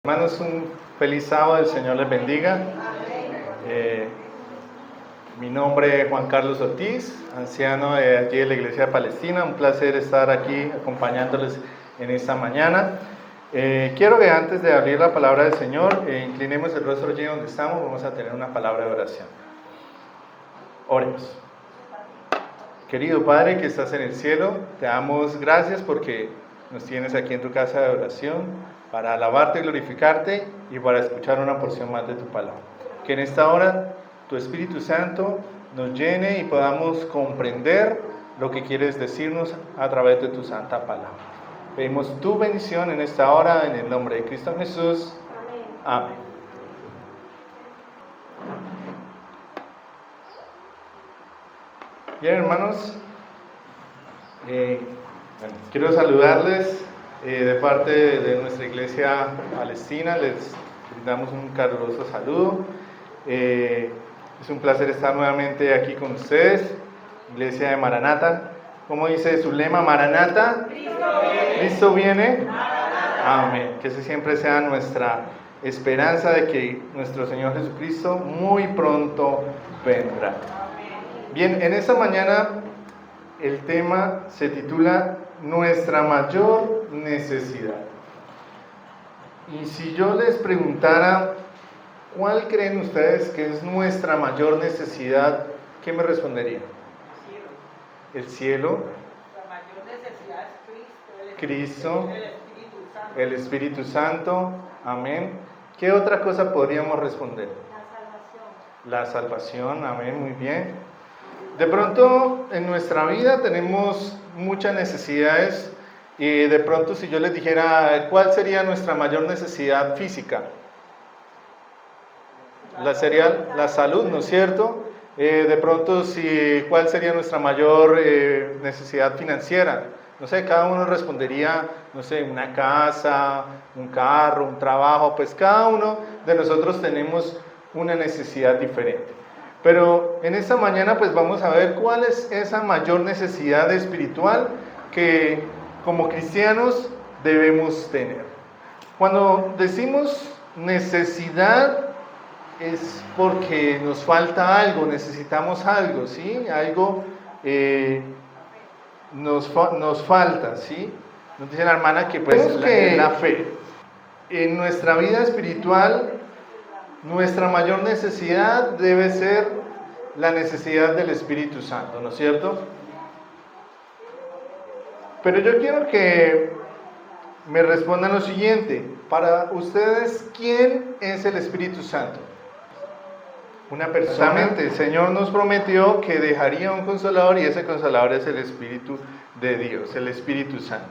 Hermanos, un feliz sábado, el Señor les bendiga. Mi nombre es Juan Carlos Ortiz, anciano de allí de la Iglesia de Palestina. Un placer estar aquí acompañándoles en esta mañana. Quiero que antes de abrir la palabra del Señor, inclinemos el rostro allí donde estamos. Vamos a tener una palabra de oración. Oremos. Querido Padre que estás en el cielo, te damos gracias porque nos tienes aquí en tu casa de oración para alabarte, glorificarte y para escuchar una porción más de tu palabra. Que en esta hora tu Espíritu Santo nos llene y podamos comprender lo que quieres decirnos a través de tu santa palabra. Pedimos tu bendición en esta hora, en el nombre de Cristo Jesús. Amén. Bien, hermanos, quiero saludarles de parte de nuestra iglesia palestina. Les brindamos un caluroso saludo. Es un placer estar nuevamente aquí con ustedes, iglesia de Maranata. ¿Cómo dice su lema? Maranata. Cristo viene. Amén. Que ese siempre sea nuestra esperanza de que nuestro Señor Jesucristo muy pronto vendrá. Bien, en esta mañana el tema se titula Nuestra mayor necesidad. Y si yo les preguntara, ¿cuál creen ustedes que es nuestra mayor necesidad? ¿Qué me responderían? El cielo. La mayor necesidad es Cristo. El Espíritu Santo. Amén. ¿Qué otra cosa podríamos responder? La salvación. Amén, muy bien. De pronto en nuestra vida tenemos muchas necesidades y de pronto si yo les dijera ¿cuál sería nuestra mayor necesidad física? Sería la salud, ¿no es cierto? De pronto ¿cuál sería nuestra mayor necesidad financiera? No sé, cada uno respondería, no sé, una casa, un carro, un trabajo, pues cada uno de nosotros tenemos una necesidad diferente. Pero en esta mañana pues vamos a ver cuál es esa mayor necesidad espiritual que como cristianos debemos tener. Cuando decimos necesidad es porque nos falta algo, necesitamos algo, ¿sí? Algo nos falta, ¿sí? Nos dice la hermana que pues la fe. En nuestra vida espiritual nuestra mayor necesidad debe ser la necesidad del Espíritu Santo, ¿no es cierto? Pero yo quiero que me respondan lo siguiente. Para ustedes, ¿quién es el Espíritu Santo? Una persona. El Señor nos prometió que dejaría un consolador y ese consolador es el Espíritu de Dios, el Espíritu Santo.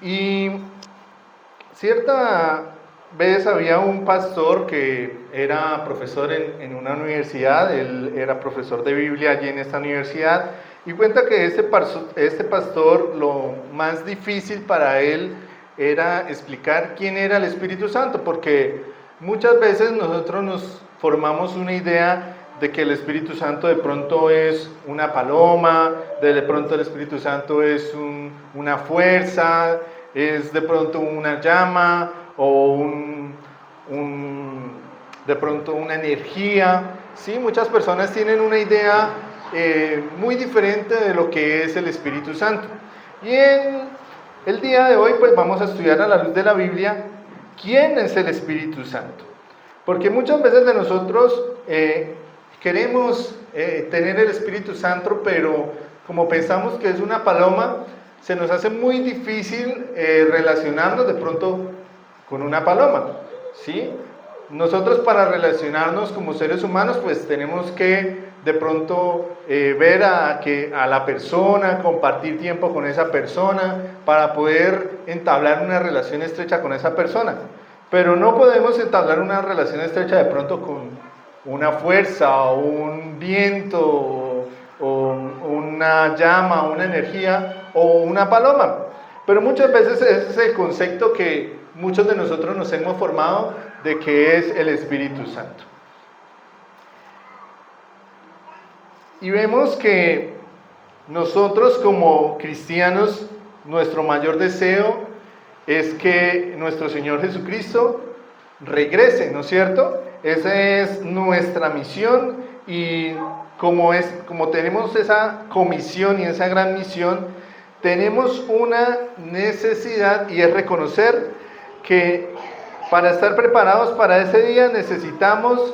Y cierta vez había un pastor que era profesor en una universidad. Él era profesor de Biblia allí en esta universidad y cuenta que este pastor lo más difícil para él era explicar quién era el Espíritu Santo, porque muchas veces nosotros nos formamos una idea de que el Espíritu Santo de pronto es una paloma, de pronto el Espíritu Santo es una fuerza, es de pronto una llama o de pronto una energía. ¿Sí? Muchas personas tienen una idea muy diferente de lo que es el Espíritu Santo. Y en el día de hoy pues vamos a estudiar a la luz de la Biblia quién es el Espíritu Santo. Porque muchas veces de nosotros queremos tener el Espíritu Santo, pero como pensamos que es una paloma, se nos hace muy difícil relacionarnos de pronto con una paloma, ¿sí? Nosotros para relacionarnos como seres humanos pues tenemos que de pronto ver a la persona, compartir tiempo con esa persona para poder entablar una relación estrecha con esa persona. Pero no podemos entablar una relación estrecha de pronto con una fuerza o un viento o una llama, una energía o una paloma. Pero muchas veces ese es el concepto que muchos de nosotros nos hemos formado de que es el Espíritu Santo. Y vemos que nosotros como cristianos, nuestro mayor deseo es que nuestro Señor Jesucristo regrese, ¿no es cierto? Esa es nuestra misión, y como tenemos esa comisión y esa gran misión, tenemos una necesidad, y es reconocer que para estar preparados para ese día necesitamos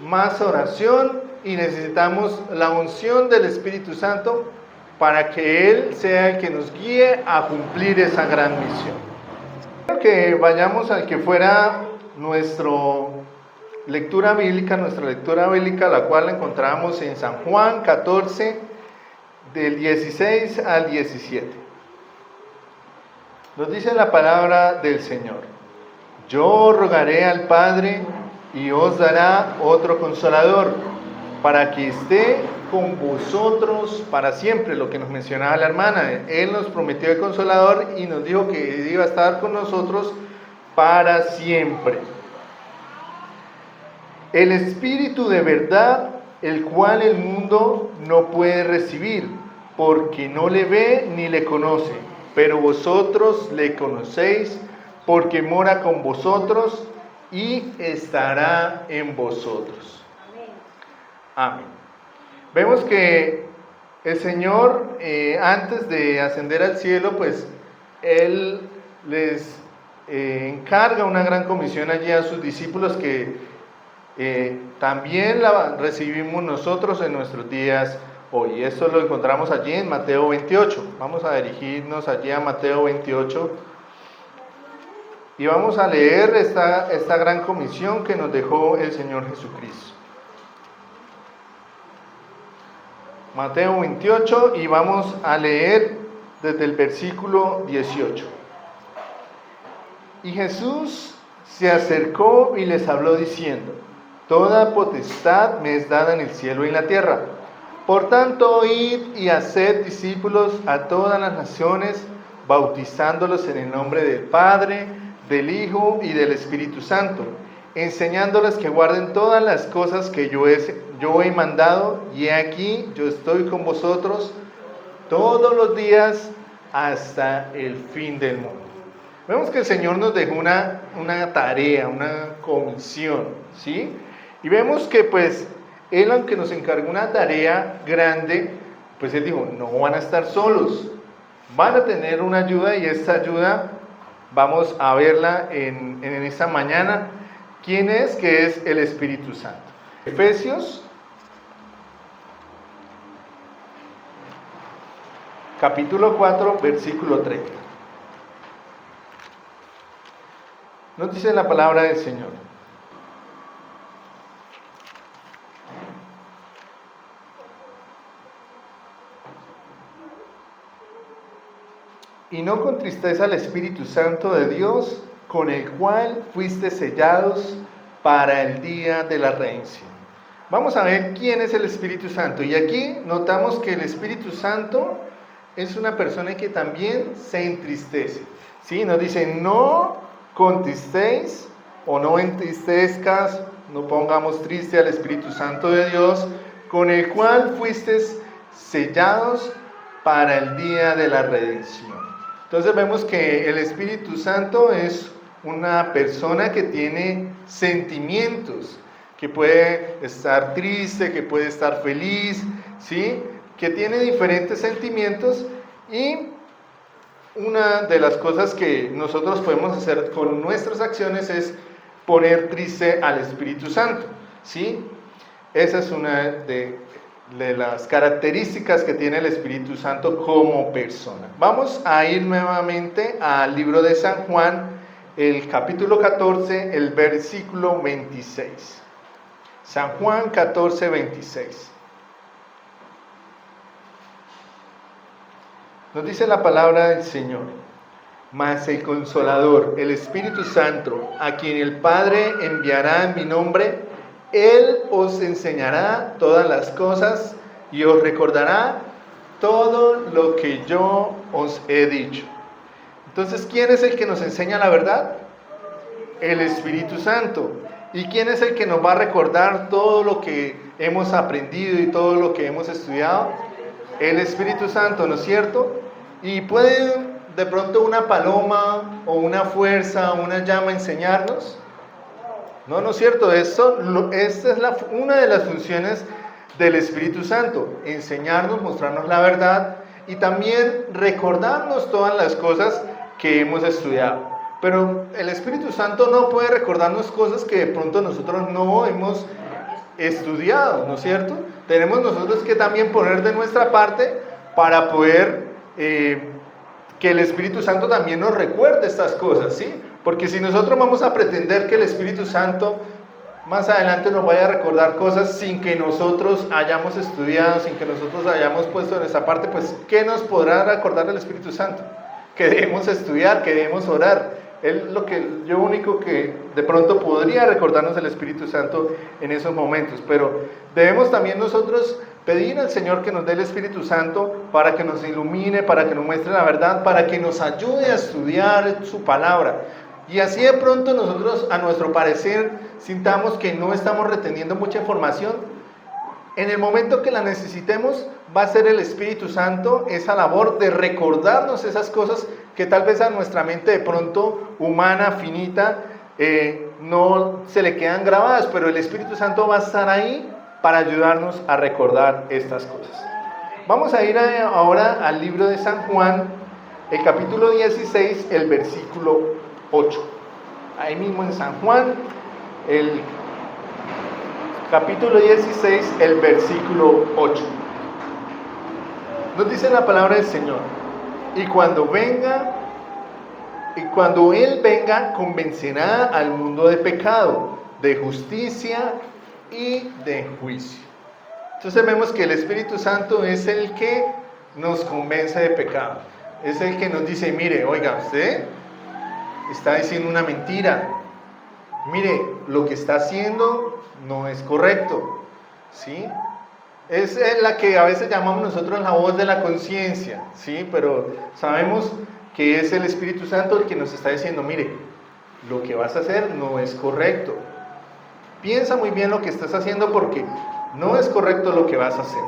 más oración y necesitamos la unción del Espíritu Santo para que Él sea el que nos guíe a cumplir esa gran misión. Quiero que vayamos al que fuera nuestra lectura bíblica, la cual la encontramos en San Juan 14, del 16 al 17. Nos dice la palabra del Señor: yo rogaré al Padre y os dará otro consolador, para que esté con vosotros para siempre. Lo que nos mencionaba la hermana, Él nos prometió el consolador y nos dijo que iba a estar con nosotros para siempre. El Espíritu de verdad, el cual el mundo no puede recibir, porque no le ve ni le conoce, pero vosotros le conocéis, porque mora con vosotros y estará en vosotros. Amén. Vemos que el Señor, antes de ascender al cielo, pues Él les encarga una gran comisión allí a sus discípulos, que también la recibimos nosotros en nuestros días hoy. Esto lo encontramos allí en Mateo 28. Vamos a dirigirnos allí a Mateo 28 y vamos a leer esta gran comisión que nos dejó el Señor Jesucristo. Mateo 28, y vamos a leer desde el versículo 18. Y Jesús se acercó y les habló diciendo: toda potestad me es dada en el cielo y en la tierra. Por tanto, id y haced discípulos a todas las naciones, bautizándolos en el nombre del Padre, del Hijo y del Espíritu Santo, enseñándoles que guarden todas las cosas que yo he mandado, y aquí yo estoy con vosotros todos los días hasta el fin del mundo. Vemos que el Señor nos dejó una tarea, una comisión, ¿sí? Y vemos que pues Él, aunque nos encargó una tarea grande, pues Él dijo: no van a estar solos, van a tener una ayuda, y esta ayuda vamos a verla en esta mañana. ¿Quién es? Que es el Espíritu Santo. Efesios capítulo 4, versículo 30. Nos dice la palabra del Señor: y no contristéis al Espíritu Santo de Dios, con el cual fuiste sellados para el día de la redención. Vamos a ver quién es el Espíritu Santo. Y aquí notamos que el Espíritu Santo es una persona que también se entristece. ¿Sí? Nos dice: no contristéis o no entristezcas, no pongamos triste al Espíritu Santo de Dios, con el cual fuisteis sellados para el día de la redención. Entonces vemos que el Espíritu Santo es una persona que tiene sentimientos, que puede estar triste, que puede estar feliz, ¿sí? Que tiene diferentes sentimientos, y una de las cosas que nosotros podemos hacer con nuestras acciones es poner triste al Espíritu Santo, ¿sí? Esa es una de las características que tiene el Espíritu Santo como persona. Vamos a ir nuevamente al libro de San Juan, el capítulo 14, el versículo 26. San Juan 14, 26. Nos dice la palabra del Señor: mas el Consolador, el Espíritu Santo, a quien el Padre enviará en mi nombre, Él os enseñará todas las cosas y os recordará todo lo que yo os he dicho. Entonces, ¿quién es el que nos enseña la verdad? El Espíritu Santo. ¿Y quién es el que nos va a recordar todo lo que hemos aprendido y todo lo que hemos estudiado? El Espíritu Santo, ¿no es cierto? Y pueden de pronto una paloma o una fuerza o una llama a enseñarnos? No, no es cierto. Esta es una de las funciones del Espíritu Santo, enseñarnos, mostrarnos la verdad y también recordarnos todas las cosas que hemos estudiado. Pero el Espíritu Santo no puede recordarnos cosas que de pronto nosotros no hemos estudiado, ¿no es cierto? Tenemos nosotros que también poner de nuestra parte para poder que el Espíritu Santo también nos recuerde estas cosas, ¿sí? Porque si nosotros vamos a pretender que el Espíritu Santo más adelante nos vaya a recordar cosas sin que nosotros hayamos estudiado, sin que nosotros hayamos puesto en esa parte, pues ¿qué nos podrá recordar el Espíritu Santo? Que debemos estudiar, que debemos orar. Yo único que de pronto podría recordarnos el Espíritu Santo en esos momentos, pero debemos también nosotros pedir al Señor que nos dé el Espíritu Santo para que nos ilumine, para que nos muestre la verdad, para que nos ayude a estudiar su palabra. Y así de pronto nosotros, a nuestro parecer, sintamos que no estamos reteniendo mucha información. En el momento que la necesitemos, va a ser el Espíritu Santo esa labor de recordarnos esas cosas que tal vez a nuestra mente de pronto humana, finita, no se le quedan grabadas, pero el Espíritu Santo va a estar ahí para ayudarnos a recordar estas cosas. Vamos a ir ahora al libro de San Juan, el capítulo 16, el versículo 8. Ahí mismo en San Juan, el capítulo 16, el versículo 8. Nos dice la palabra del Señor: y cuando Él venga, convencerá al mundo de pecado, de justicia y de juicio. Entonces vemos que el Espíritu Santo es el que nos convence de pecado. Es el que nos dice: mire, oiga, usted está diciendo una mentira. Mire, lo que está haciendo no es correcto, ¿sí? Es la que a veces llamamos nosotros la voz de la conciencia, ¿sí? Pero sabemos que es el Espíritu Santo el que nos está diciendo: mire, lo que vas a hacer no es correcto. Piensa muy bien lo que estás haciendo porque no es correcto lo que vas a hacer.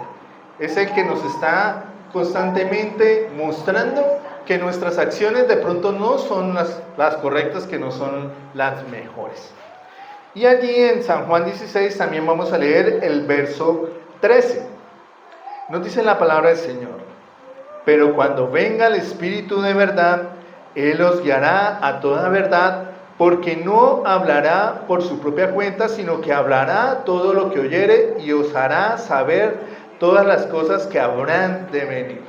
Es el que nos está constantemente mostrando que nuestras acciones de pronto no son las correctas, que no son las mejores. Y allí en San Juan 16 también vamos a leer el verso 13. Nos dice la palabra del Señor: pero cuando venga el Espíritu de verdad, Él os guiará a toda verdad, porque no hablará por su propia cuenta, sino que hablará todo lo que oyere y os hará saber todas las cosas que habrán de venir.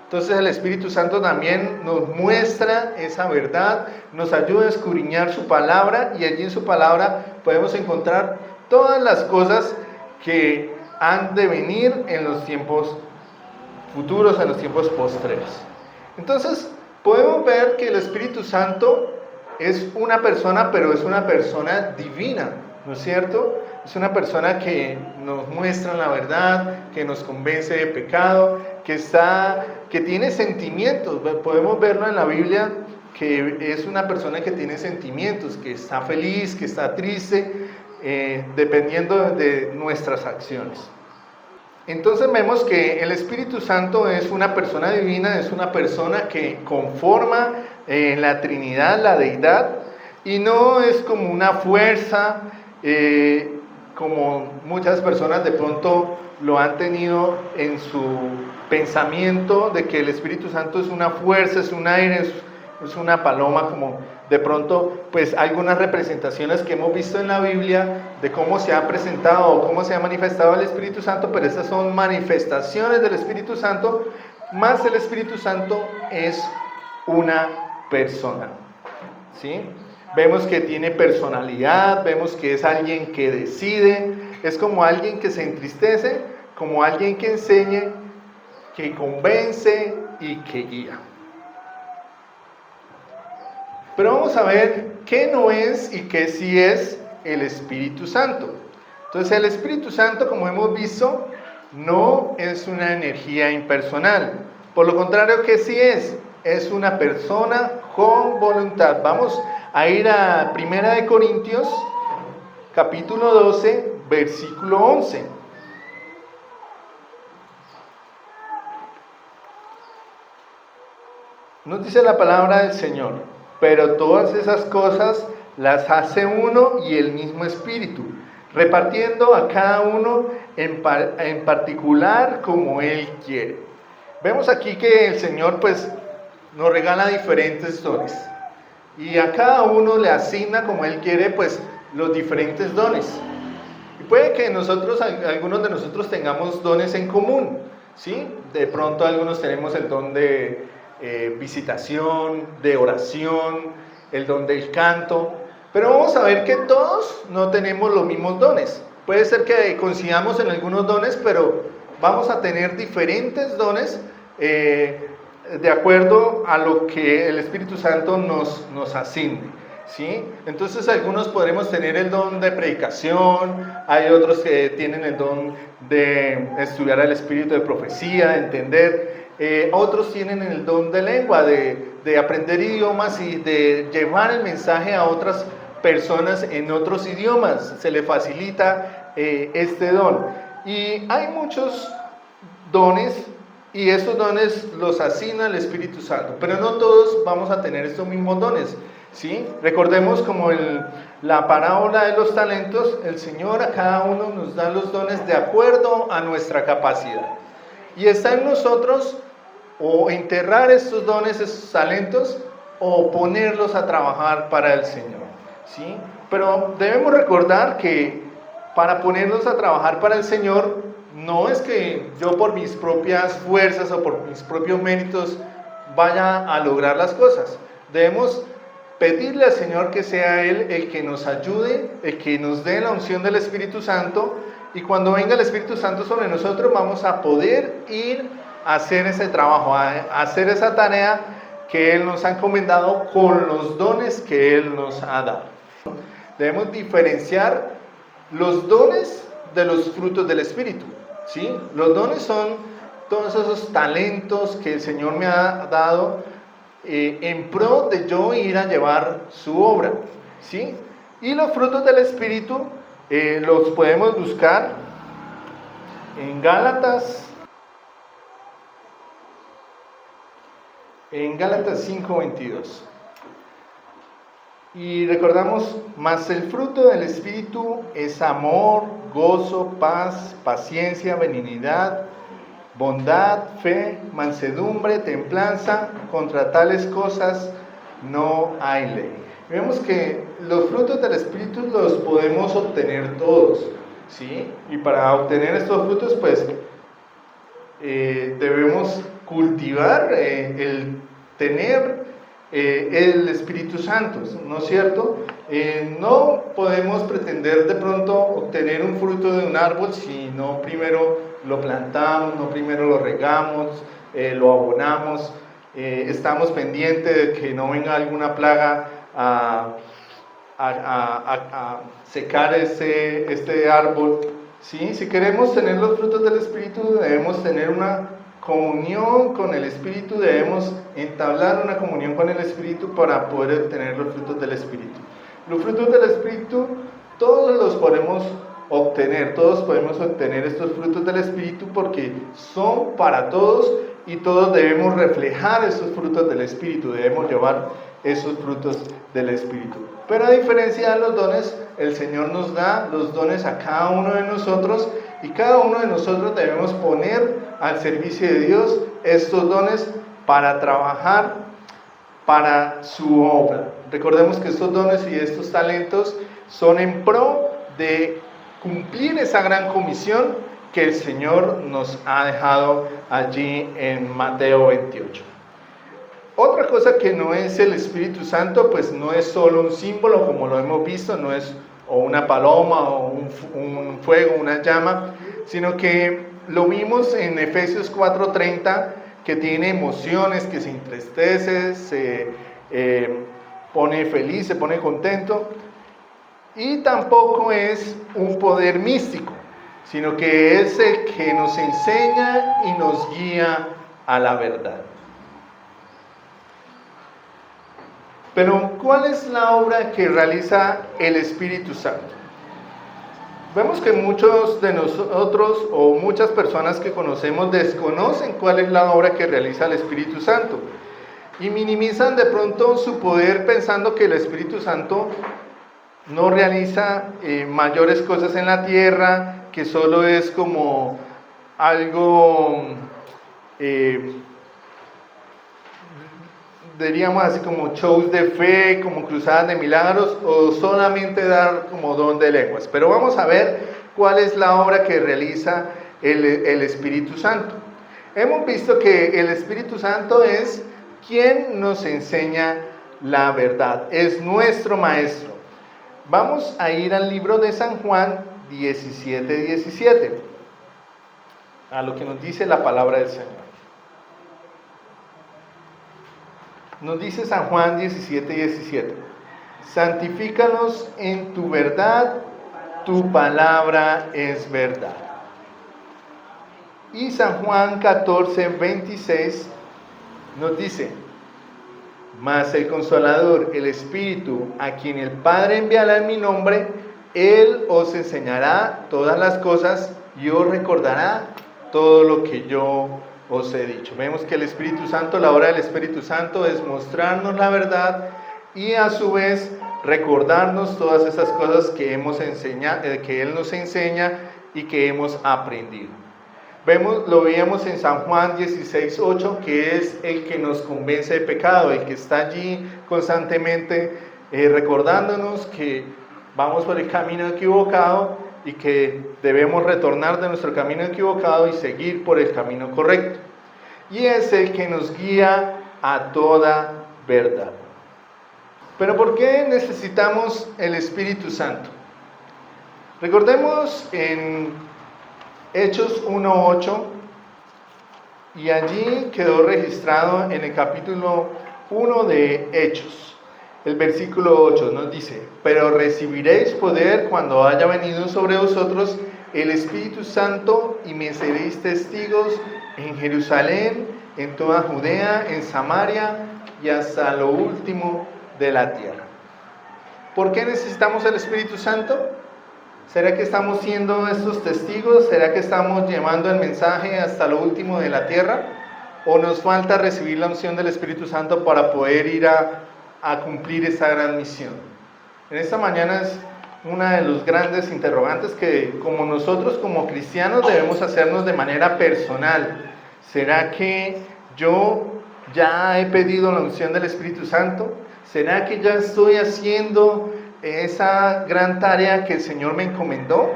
Entonces el Espíritu Santo también nos muestra esa verdad, nos ayuda a escudriñar su palabra, y allí en su palabra podemos encontrar todas las cosas que han de venir en los tiempos futuros, en los tiempos postreros. Entonces podemos ver que el Espíritu Santo es una persona, pero es una persona divina, ¿no es cierto? Es una persona que nos muestra la verdad, que nos convence de pecado, que tiene sentimientos. Podemos verlo en la Biblia, que es una persona que tiene sentimientos, que está feliz, que está triste, dependiendo de nuestras acciones. Entonces vemos que el Espíritu Santo es una persona divina, es una persona que conforma la Trinidad, la Deidad, y no es como una fuerza, como muchas personas de pronto lo han tenido en su pensamiento, de que el Espíritu Santo es una fuerza, es un aire, es una paloma, como de pronto pues algunas representaciones que hemos visto en la Biblia de cómo se ha presentado o cómo se ha manifestado el Espíritu Santo, pero esas son manifestaciones del Espíritu Santo, más el Espíritu Santo es una persona, ¿sí? Vemos que tiene personalidad, vemos que es alguien que decide, es como alguien que se entristece, como alguien que enseña, que convence y que guía. Pero vamos a ver qué no es y qué sí es el Espíritu Santo. Entonces el Espíritu Santo, como hemos visto, no es una energía impersonal. Por lo contrario, ¿qué sí es? Es una persona con voluntad. Vamos a ir a 1 Corintios, capítulo 12, versículo 11. Nos dice la palabra del Señor, pero todas esas cosas las hace uno y el mismo Espíritu, repartiendo a cada uno en particular como Él quiere. Vemos aquí que el Señor pues nos regala diferentes dones y a cada uno le asigna como Él quiere pues los diferentes dones. Y puede que algunos de nosotros tengamos dones en común, ¿sí? De pronto algunos tenemos el don de visitación, de oración, el don del canto, pero vamos a ver que todos no tenemos los mismos dones. Puede ser que coincidamos en algunos dones, pero vamos a tener diferentes dones de acuerdo a lo que el Espíritu Santo nos asigne, ¿sí? Entonces algunos podremos tener el don de predicación, hay otros que tienen el don de estudiar el espíritu de profecía, de entender, otros tienen el don de lengua, de aprender idiomas y de llevar el mensaje a otras personas en otros idiomas, se le facilita este don. Y hay muchos dones y esos dones los asigna el Espíritu Santo, pero no todos vamos a tener estos mismos dones, ¿sí? Recordemos como la parábola de los talentos, el Señor a cada uno nos da los dones de acuerdo a nuestra capacidad. Y está en nosotros o enterrar estos dones, esos talentos, o ponerlos a trabajar para el Señor, ¿sí? Pero debemos recordar que para ponerlos a trabajar para el Señor, no es que yo por mis propias fuerzas o por mis propios méritos vaya a lograr las cosas. Debemos pedirle al Señor que sea Él el que nos ayude, el que nos dé la unción del Espíritu Santo, y cuando venga el Espíritu Santo sobre nosotros vamos a poder ir a hacer ese trabajo, a hacer esa tarea que Él nos ha encomendado con los dones que Él nos ha dado. Debemos diferenciar los dones de los frutos del Espíritu, ¿sí? Los dones son todos esos talentos que el Señor me ha dado en pro de yo ir a llevar su obra, ¿sí? Y los frutos del Espíritu los podemos buscar en Gálatas 5:22. Y recordamos, mas el fruto del Espíritu es amor, gozo, paz, paciencia, benignidad, bondad, fe, mansedumbre, templanza. Contra tales cosas no hay ley. Vemos que los frutos del Espíritu los podemos obtener todos, ¿sí? Y para obtener estos frutos, pues, debemos cultivar el tener el Espíritu Santo, ¿no es cierto? No podemos pretender de pronto obtener un fruto de un árbol si no primero lo plantamos, no primero lo regamos, lo abonamos, estamos pendientes de que no venga alguna plaga a secar este árbol, ¿sí? Si queremos tener los frutos del Espíritu, debemos tener una comunión con el Espíritu, debemos entablar una comunión con el Espíritu para poder obtener los frutos del Espíritu. Los frutos del Espíritu todos los podemos obtener estos frutos del Espíritu porque son para todos y todos debemos reflejar esos frutos del Espíritu, debemos llevar esos frutos del Espíritu. Pero a diferencia de los dones, el Señor nos da los dones a cada uno de nosotros y cada uno de nosotros debemos poner al servicio de Dios estos dones para trabajar para su obra. Recordemos que estos dones y estos talentos son en pro de cumplir esa gran comisión que el Señor nos ha dejado allí en Mateo 28. Otra cosa que no es el Espíritu Santo, pues no es solo un símbolo como lo hemos visto, no es o una paloma o un fuego, una llama, sino que lo vimos en Efesios 4:30, que tiene emociones, que se entristece, se pone feliz, se pone contento, y tampoco es un poder místico, sino que es el que nos enseña y nos guía a la verdad. Pero, ¿cuál es la obra que realiza el Espíritu Santo? Vemos que muchos de nosotros o muchas personas que conocemos desconocen cuál es la obra que realiza el Espíritu Santo. y minimizan de pronto su poder pensando que el Espíritu Santo no realiza mayores cosas en la tierra, que solo es como algo, diríamos así, como shows de fe, como cruzadas de milagros, o solamente dar como don de lenguas. Pero vamos a ver cuál es la obra que realiza el Espíritu Santo. Hemos visto que el Espíritu Santo es quien nos enseña la verdad, es nuestro maestro. Vamos a ir al libro de San Juan 17:17, a lo que nos dice la palabra del Señor. Nos dice San Juan 17:17, santifícalos en tu verdad, tu palabra es verdad. Y San Juan 14:26 nos dice, mas el Consolador, el Espíritu, a quien el Padre enviará en mi nombre, Él os enseñará todas las cosas y os recordará todo lo que yo os he dicho. Vemos que el Espíritu Santo, la obra del Espíritu Santo es mostrarnos la verdad y a su vez recordarnos todas esas cosas que que Él nos enseña y que hemos aprendido. Lo veíamos en San Juan 16:8, que es el que nos convence de pecado, el que está allí constantemente recordándonos que vamos por el camino equivocado y que debemos retornar de nuestro camino equivocado y seguir por el camino correcto. Y es el que nos guía a toda verdad. Pero ¿por qué necesitamos el Espíritu Santo? Recordemos en Hechos 1:8, y allí quedó registrado en el capítulo 1 de Hechos. El versículo 8 nos dice, pero recibiréis poder cuando haya venido sobre vosotros el Espíritu Santo y me seréis testigos en Jerusalén, en toda Judea, en Samaria y hasta lo último de la tierra. ¿Por qué necesitamos el Espíritu Santo? ¿Será que estamos siendo estos testigos? ¿Será que estamos llevando el mensaje hasta lo último de la tierra? ¿O nos falta recibir la unción del Espíritu Santo para poder ir a cumplir esa gran misión? En esta mañana es una de los grandes interrogantes que como nosotros como cristianos debemos hacernos de manera personal. ¿Será que yo ya he pedido la unción del Espíritu Santo? ¿Será que ya estoy haciendo esa gran tarea que el Señor me encomendó?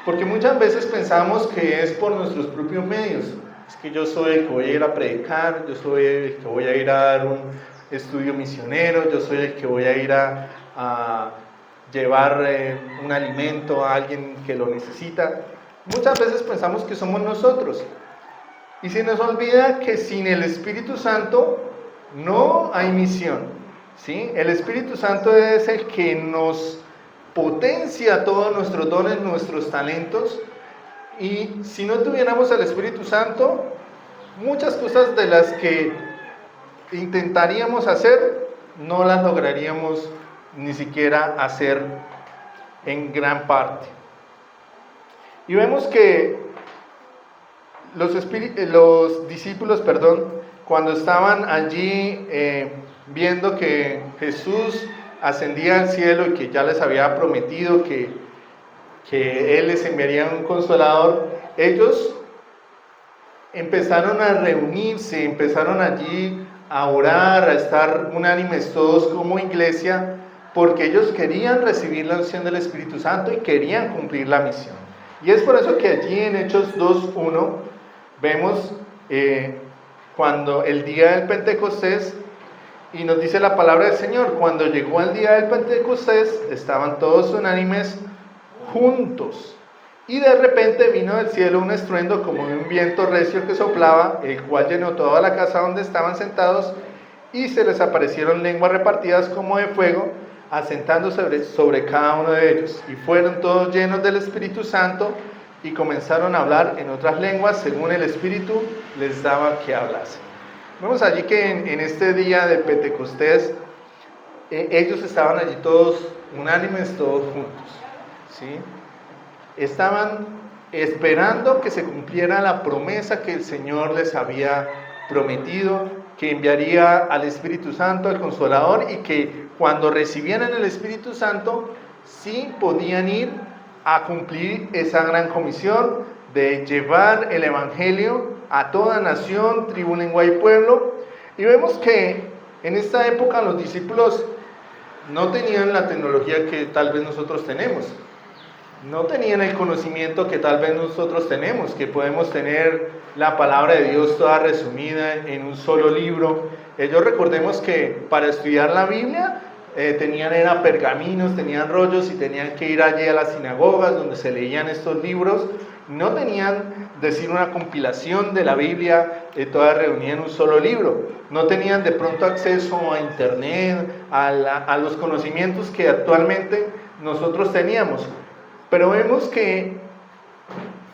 Porque muchas veces pensamos que es por nuestros propios medios. Es que yo soy el que voy a ir a predicar, yo soy el que voy a ir a dar un estudio misionero, yo soy el que voy a ir a llevar un alimento a alguien que lo necesita. Muchas veces pensamos que somos nosotros. Y se nos olvida que sin el Espíritu Santo no hay misión. ¿Sí? El Espíritu Santo es el que nos potencia todos nuestros dones, nuestros talentos, y si no tuviéramos el Espíritu Santo, muchas cosas de las que intentaríamos hacer, no las lograríamos ni siquiera hacer en gran parte. Y vemos que los discípulos, cuando estaban allí viendo que Jesús ascendía al cielo y que ya les había prometido que Él les enviaría un consolador, ellos empezaron a reunirse, empezaron allí a orar, a estar unánimes todos como iglesia, porque ellos querían recibir la unción del Espíritu Santo y querían cumplir la misión. Y es por eso que allí en Hechos 2:1 vemos cuando el día del Pentecostés, y nos dice la palabra del Señor, cuando llegó el día del Pentecostés, estaban todos unánimes juntos. Y de repente vino del cielo un estruendo como de un viento recio que soplaba, el cual llenó toda la casa donde estaban sentados, y se les aparecieron lenguas repartidas como de fuego, asentándose sobre cada uno de ellos. Y fueron todos llenos del Espíritu Santo, y comenzaron a hablar en otras lenguas, según el Espíritu les daba que hablasen. Vemos allí que en este día de Pentecostés, ellos estaban allí todos unánimes, todos juntos, ¿sí? Estaban esperando que se cumpliera la promesa que el Señor les había prometido, que enviaría al Espíritu Santo, al Consolador, y que cuando recibieran el Espíritu Santo, sí podían ir a cumplir esa gran comisión de llevar el Evangelio a toda nación, tribu, lengua y pueblo. Y vemos que en esta época los discípulos no tenían la tecnología que tal vez nosotros tenemos, no tenían el conocimiento que tal vez nosotros tenemos, que podemos tener la palabra de Dios toda resumida en un solo libro. Ellos, recordemos que para estudiar la Biblia tenían pergaminos, tenían rollos y tenían que ir allí a las sinagogas donde se leían estos libros. No tenían, decir, una compilación de la Biblia toda reunida en un solo libro. No tenían de pronto acceso a internet, a los conocimientos que actualmente nosotros teníamos. Pero vemos que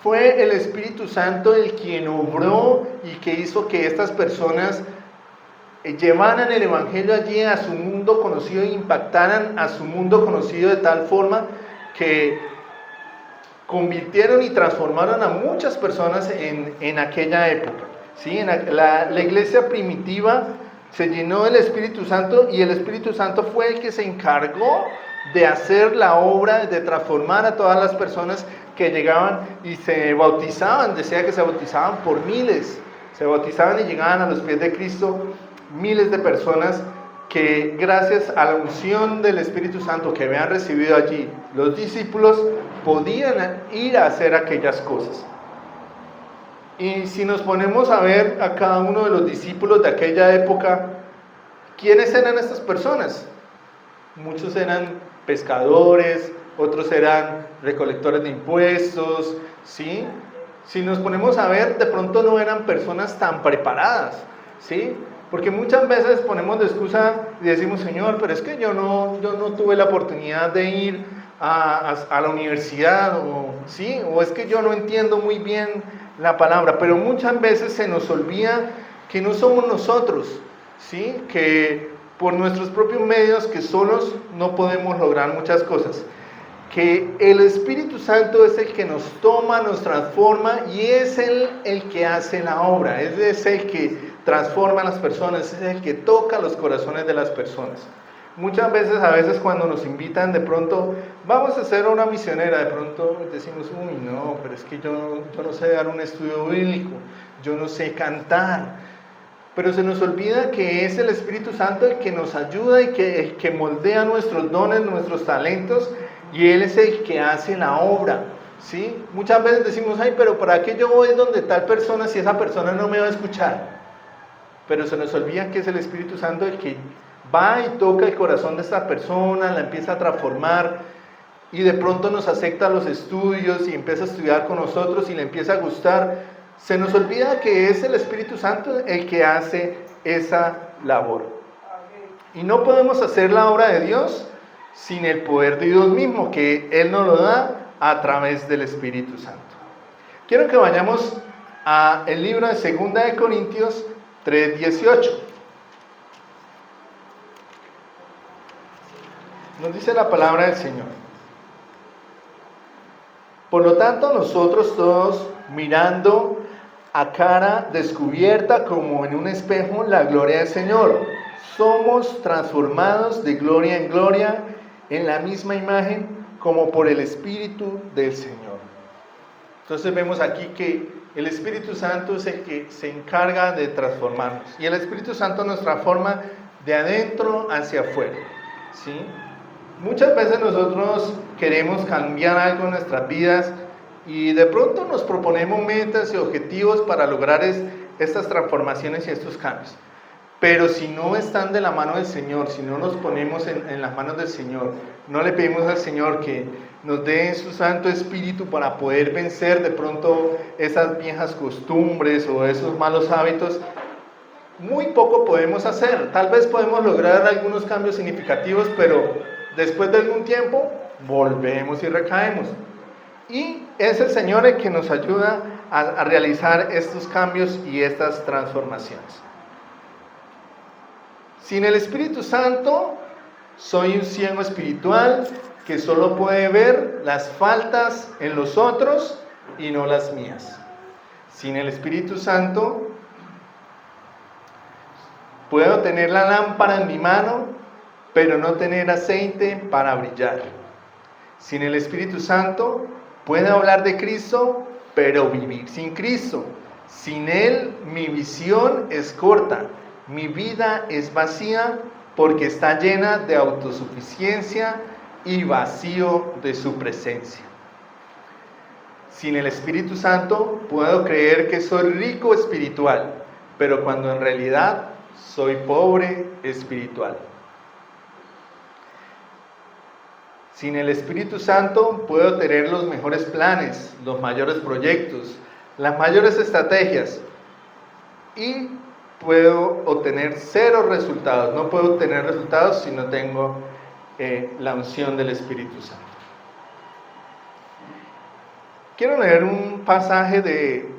fue el Espíritu Santo el quien obró y que hizo que estas personas llevaran el Evangelio allí a su mundo conocido e impactaran a su mundo conocido de tal forma que convirtieron y transformaron a muchas personas en aquella época. ¿Sí? La iglesia primitiva se llenó del Espíritu Santo y el Espíritu Santo fue el que se encargó de hacer la obra, de transformar a todas las personas que llegaban y se bautizaban. Decía que se bautizaban por miles, se bautizaban y llegaban a los pies de Cristo miles de personas que gracias a la unción del Espíritu Santo que habían recibido allí los discípulos podían ir a hacer aquellas cosas. Y si nos ponemos a ver a cada uno de los discípulos de aquella época, ¿quiénes eran estas personas? Muchos eran pescadores, otros eran recolectores de impuestos, ¿sí? Si nos ponemos a ver, de pronto no eran personas tan preparadas, ¿sí? Porque muchas veces ponemos de excusa y decimos, Señor, pero es que yo no tuve la oportunidad de ir a la universidad, ¿sí? O es que yo no entiendo muy bien la palabra, pero muchas veces se nos olvida que no somos nosotros, ¿sí? Que por nuestros propios medios, que solos no podemos lograr muchas cosas, que el Espíritu Santo es el que nos toma, nos transforma y es el que hace la obra, es el que transforma a las personas, es el que toca los corazones de las personas. Muchas veces, a veces cuando nos invitan de pronto, vamos a hacer una misionera, de pronto decimos, uy no, pero es que yo no sé dar un estudio bíblico, yo no sé cantar. Pero se nos olvida que es el Espíritu Santo el que nos ayuda y el que moldea nuestros dones, nuestros talentos, y Él es el que hace la obra, ¿sí? Muchas veces decimos, ay, pero ¿para qué yo voy donde tal persona si esa persona no me va a escuchar? Pero se nos olvida que es el Espíritu Santo el que va y toca el corazón de esta persona, la empieza a transformar, y de pronto nos acepta los estudios y empieza a estudiar con nosotros y le empieza a gustar. Se nos olvida que es el Espíritu Santo el que hace esa labor. Y no podemos hacer la obra de Dios sin el poder de Dios mismo, que Él nos lo da a través del Espíritu Santo. Quiero que vayamos al libro de 2 de Corintios 3:18. Nos dice la palabra del Señor. Por lo tanto, nosotros todos, mirando a cara descubierta como en un espejo la gloria del Señor, somos transformados de gloria en gloria en la misma imagen como por el Espíritu del Señor. Entonces vemos aquí que el Espíritu Santo es el que se encarga de transformarnos, y el Espíritu Santo nos transforma de adentro hacia afuera, ¿sí? Muchas veces nosotros queremos cambiar algo en nuestras vidas y de pronto nos proponemos metas y objetivos para lograr estas transformaciones y estos cambios. Pero si no están de la mano del Señor, si no nos ponemos en las manos del Señor, no le pedimos al Señor que nos dé su Santo Espíritu para poder vencer de pronto esas viejas costumbres o esos malos hábitos, muy poco podemos hacer. Tal vez podemos lograr algunos cambios significativos, pero después de algún tiempo volvemos y recaemos. Y es el Señor el que nos ayuda a realizar estos cambios y estas transformaciones. Sin el Espíritu Santo, soy un ciego espiritual que solo puede ver las faltas en los otros y no las mías. Sin el Espíritu Santo, puedo tener la lámpara en mi mano, pero no tener aceite para brillar. Sin el Espíritu Santo, puedo hablar de Cristo, pero vivir sin Cristo. Sin Él, mi visión es corta, mi vida es vacía, porque está llena de autosuficiencia y vacío de su presencia. Sin el Espíritu Santo, puedo creer que soy rico espiritual, pero cuando en realidad soy pobre espiritual. Sin el Espíritu Santo puedo tener los mejores planes, los mayores proyectos, las mayores estrategias y puedo obtener cero resultados. No puedo obtener resultados si no tengo la unción del Espíritu Santo. Quiero leer un pasaje de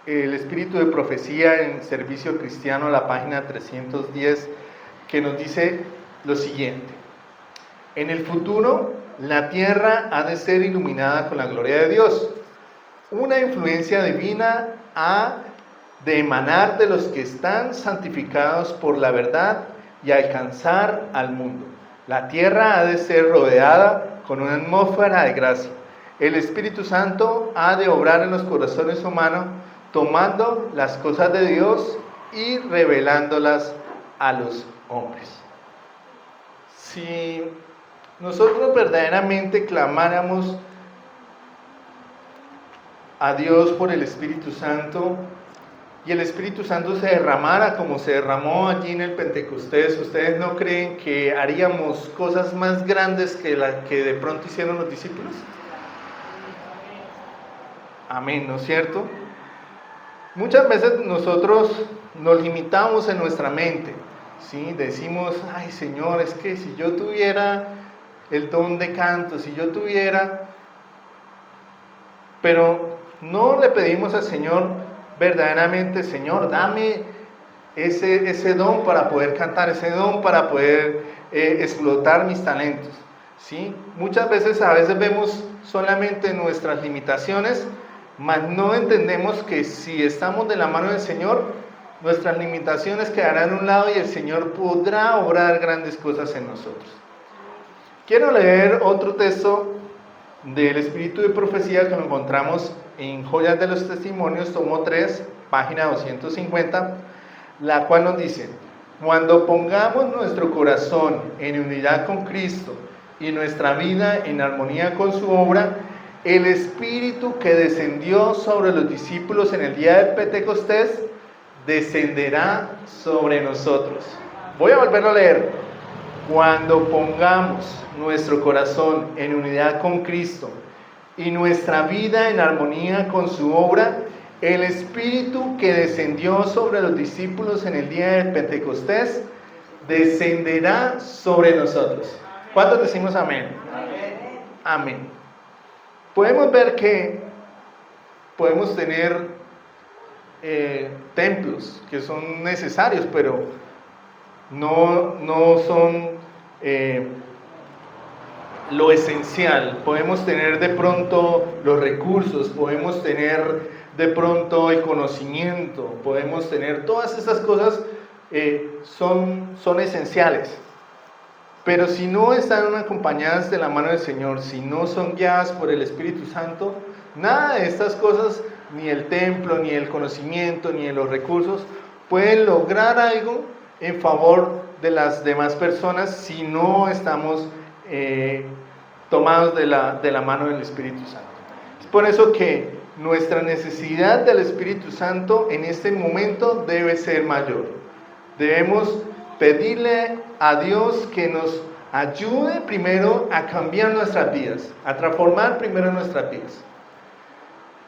El Espíritu de Profecía en Servicio Cristiano, la página 310, que nos dice lo siguiente. En el futuro, la tierra ha de ser iluminada con la gloria de Dios. Una influencia divina ha de emanar de los que están santificados por la verdad y alcanzar al mundo. La tierra ha de ser rodeada con una atmósfera de gracia. El Espíritu Santo ha de obrar en los corazones humanos, tomando las cosas de Dios y revelándolas a los hombres. Si nosotros verdaderamente clamáramos a Dios por el Espíritu Santo y el Espíritu Santo se derramara como se derramó allí en el Pentecostés, ¿ustedes no creen que haríamos cosas más grandes que las que de pronto hicieron los discípulos? Amén, ¿no es cierto? Muchas veces nosotros nos limitamos en nuestra mente, ¿sí? Decimos, ay Señor, es que si yo tuviera el don de canto, si yo tuviera... Pero no le pedimos al Señor verdaderamente, Señor, dame ese don para poder cantar, ese don para poder explotar mis talentos, ¿sí? Muchas veces, a veces vemos solamente nuestras limitaciones, mas no entendemos que si estamos de la mano del Señor, nuestras limitaciones quedarán a un lado y el Señor podrá obrar grandes cosas en nosotros. Quiero leer otro texto del Espíritu de Profecía que lo encontramos en Joyas de los Testimonios, tomo 3, página 250, la cual nos dice: cuando pongamos nuestro corazón en unidad con Cristo y nuestra vida en armonía con su obra, el Espíritu que descendió sobre los discípulos en el día del Pentecostés descenderá sobre nosotros. Voy a volverlo a leer. Cuando pongamos nuestro corazón en unidad con Cristo y nuestra vida en armonía con su obra, el Espíritu que descendió sobre los discípulos en el día del Pentecostés descenderá sobre nosotros. ¿Cuántos decimos amén? Amén. Amén. Podemos ver que podemos tener templos que son necesarios, pero no son lo esencial. Podemos tener de pronto los recursos, podemos tener de pronto el conocimiento, podemos tener todas esas cosas, son esenciales. Pero si no están acompañadas de la mano del Señor, si no son guiadas por el Espíritu Santo, nada de estas cosas, ni el templo, ni el conocimiento, ni los recursos, pueden lograr algo en favor de las demás personas si no estamos tomados de la mano del Espíritu Santo. Es por eso que nuestra necesidad del Espíritu Santo en este momento debe ser mayor. Debemos pedirle a Dios que nos ayude primero a cambiar nuestras vidas, a transformar primero nuestras vidas.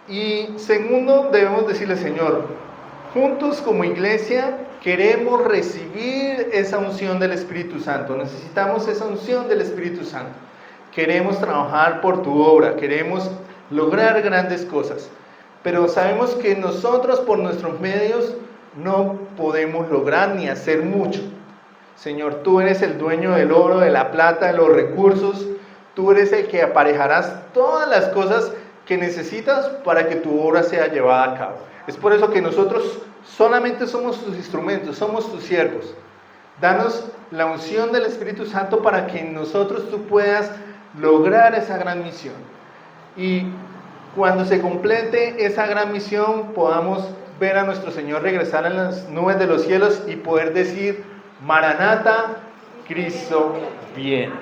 Y segundo, debemos decirle: Señor, juntos como iglesia queremos recibir esa unción del Espíritu Santo. Necesitamos esa unción del Espíritu Santo. Queremos trabajar por tu obra, queremos lograr grandes cosas. Pero sabemos que nosotros por nuestros medios no podemos lograr ni hacer mucho. Señor, tú eres el dueño del oro, de la plata, de los recursos. Tú eres el que aparejarás todas las cosas que necesitas para que tu obra sea llevada a cabo. Es por eso que nosotros solamente somos tus instrumentos, somos tus siervos. Danos la unción del Espíritu Santo para que en nosotros tú puedas lograr esa gran misión. Y cuando se complete esa gran misión, podamos ver a nuestro Señor regresar en las nubes de los cielos y poder decir: Maranata, Cristo viene.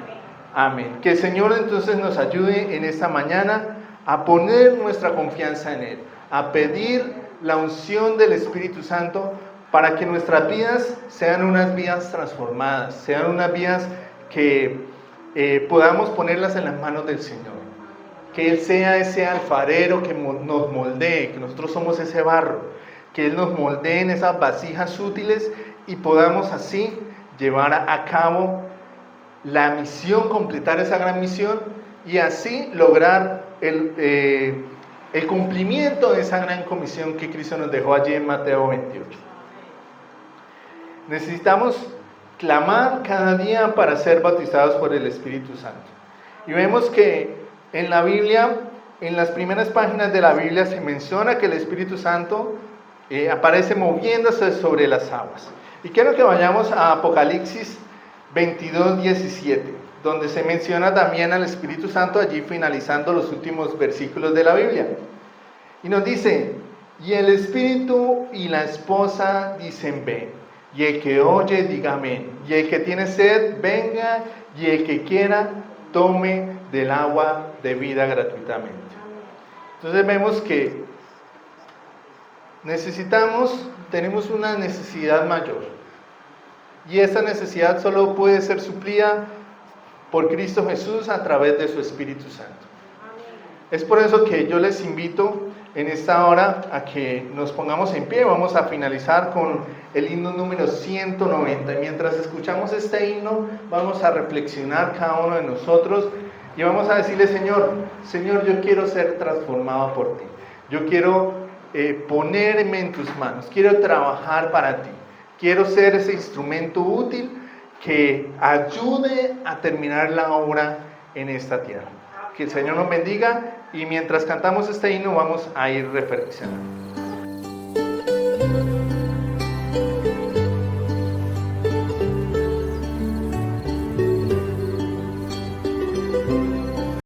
Amén. Que el Señor entonces nos ayude en esta mañana a poner nuestra confianza en Él, a pedir la unción del Espíritu Santo para que nuestras vidas sean unas vidas transformadas, sean unas vidas que podamos ponerlas en las manos del Señor. Que Él sea ese alfarero que nos moldee, que nosotros somos ese barro, que Él nos moldee en esas vasijas útiles y podamos así llevar a cabo la misión, completar esa gran misión y así lograr el cumplimiento de esa gran comisión que Cristo nos dejó allí en Mateo 28. Necesitamos clamar cada día para ser bautizados por el Espíritu Santo. Y vemos que en la Biblia, en las primeras páginas de la Biblia se menciona que el Espíritu Santo aparece moviéndose sobre las aguas. Y quiero que vayamos a Apocalipsis 22:17, donde se menciona también al Espíritu Santo, allí finalizando los últimos versículos de la Biblia. Y nos dice: y el Espíritu y la esposa dicen: ven. Y el que oye, diga amén. Y el que tiene sed, venga. Y el que quiera, tome del agua de vida gratuitamente. Entonces vemos que tenemos una necesidad mayor. Y esa necesidad solo puede ser suplida por Cristo Jesús a través de su Espíritu Santo. Es por eso que yo les invito en esta hora a que nos pongamos en pie. Vamos a finalizar con el himno número 190. Y mientras escuchamos este himno, vamos a reflexionar cada uno de nosotros y vamos a decirle: Señor, yo quiero ser transformado por ti. Yo quiero ponerme en tus manos. Quiero trabajar para ti. Quiero ser ese instrumento útil que ayude a terminar la obra en esta tierra. Que el Señor nos bendiga y mientras cantamos este himno vamos a ir reflexionando.